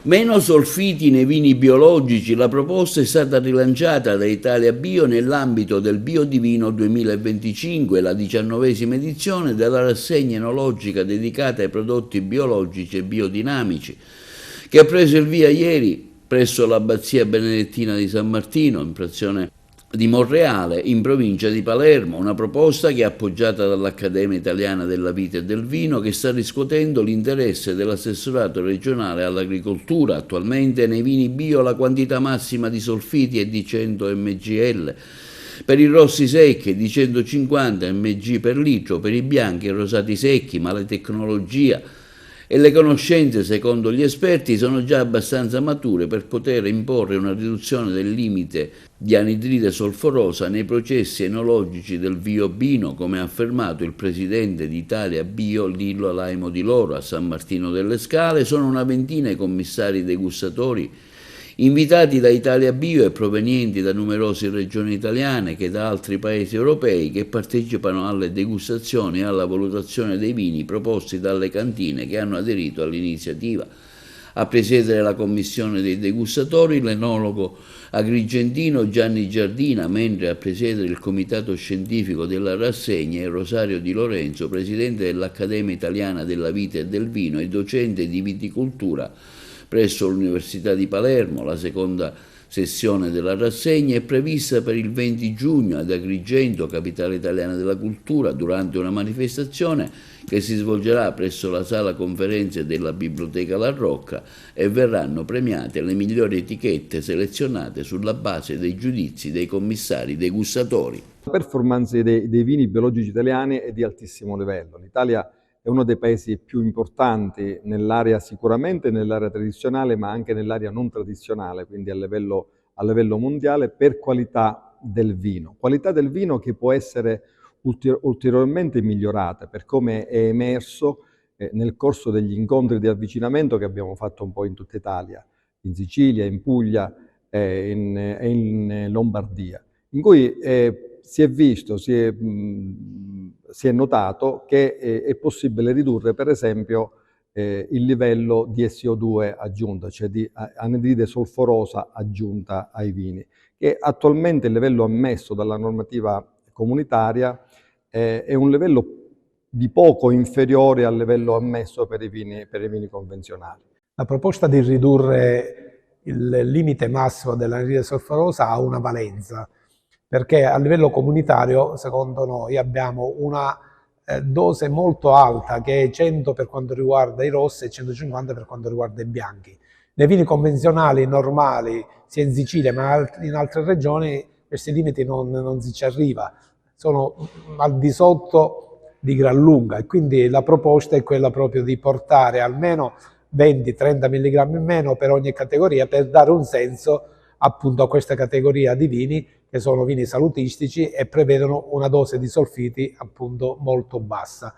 Meno solfiti nei vini biologici, la proposta è stata rilanciata da Italia Bio nell'ambito del Biodivino 2025, la 19ª edizione della rassegna enologica dedicata ai prodotti biologici e biodinamici, che ha preso il via ieri presso l'Abbazia Benedettina di San Martino, in frazione di Monreale, in provincia di Palermo, una proposta che è appoggiata dall'Accademia Italiana della Vite e del Vino, che sta riscuotendo l'interesse dell'assessorato regionale all'agricoltura. Attualmente nei vini bio la quantità massima di solfiti è di 100 mgl, per i rossi secchi è di 150 mg per litro, per i bianchi e rosati secchi, ma la tecnologia e le conoscenze, secondo gli esperti, sono già abbastanza mature per poter imporre una riduzione del limite di anidride solforosa nei processi enologici del vino, come ha affermato il presidente di Italia Bio Lillo Laimo Di Loro. A San Martino delle Scale sono una ventina i commissari degustatori invitati da Italia Bio e provenienti da numerose regioni italiane che da altri paesi europei, che partecipano alle degustazioni e alla valutazione dei vini proposti dalle cantine che hanno aderito all'iniziativa. A presiedere la commissione dei degustatori l'enologo agrigentino Gianni Giardina, mentre a presiedere il comitato scientifico della rassegna è Rosario Di Lorenzo, presidente dell'Accademia Italiana della Vite e del Vino e docente di viticoltura presso l'Università di Palermo. La seconda sessione della rassegna è prevista per il 20 giugno ad Agrigento, capitale italiana della cultura, durante una manifestazione che si svolgerà presso la sala conferenze della Biblioteca La Rocca, e verranno premiate le migliori etichette selezionate sulla base dei giudizi dei commissari degustatori. La performance dei vini biologici italiani è di altissimo livello. L'Italia è uno dei paesi più importanti nell'area, sicuramente nell'area tradizionale, ma anche nell'area non tradizionale, quindi a livello mondiale, per qualità del vino. Qualità del vino che può essere ulteriormente migliorata, per come è emerso nel corso degli incontri di avvicinamento che abbiamo fatto un po' in tutta Italia, in Sicilia, in Puglia e in Lombardia, in cui si è visto, si è notato che è possibile ridurre, per esempio, il livello di SO2 aggiunta, cioè di anidride solforosa aggiunta ai vini, che attualmente il livello ammesso dalla normativa comunitaria è un livello di poco inferiore al livello ammesso per i vini convenzionali. La proposta di ridurre il limite massimo dell'anidride solforosa ha una valenza, perché a livello comunitario, secondo noi, abbiamo una dose molto alta, che è 100 per quanto riguarda i rossi e 150 per quanto riguarda i bianchi. Nei vini convenzionali normali, sia in Sicilia ma in altre regioni, questi limiti non si ci arriva, sono al di sotto di gran lunga, e quindi la proposta è quella proprio di portare almeno 20-30 mg in meno per ogni categoria, per dare un senso appunto a questa categoria di vini, che sono vini salutistici e prevedono una dose di solfiti appunto molto bassa.